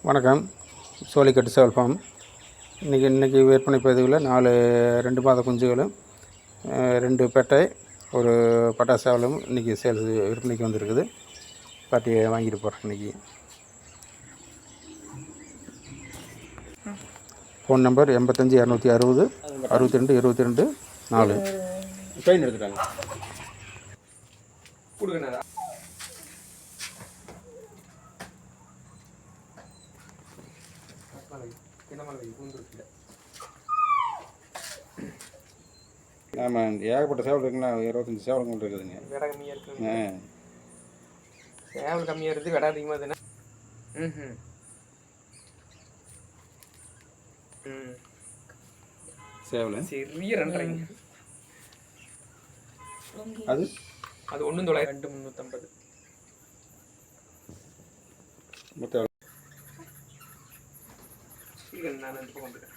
வணக்கம். சோழிக்கட்டு சேவல் ஃபார்ம். இன்றைக்கி விற்பனை பதிவில் 2 மாத குஞ்சுகளும் 2 பெட்டை ஒரு பட்டா சேவலும் இன்றைக்கி சேல்ஸ் விற்பனைக்கு வந்திருக்குது. பாட்டியை வாங்கிட்டு போகிறேன். இன்றைக்கி ஃபோன் நம்பர் 85 260 62 22 4. ட்ரெயின் எடுத்துட்டாங்க. கொடுங்க. ஆமாம், ஏகப்பட்ட சேவல் இருக்குங்களா? 25 சேவல்கள் இருக்குதுங்க. விடை கம்மியாக இருக்குங்க. சேவல் கம்மியாக இருக்குது, விடை அதிகமாக தானே. சேவல் சிறிய 2.5. அது 1 900 2 350 மொத்தம். நான் 2 பக்கம் வந்துட்டேன்.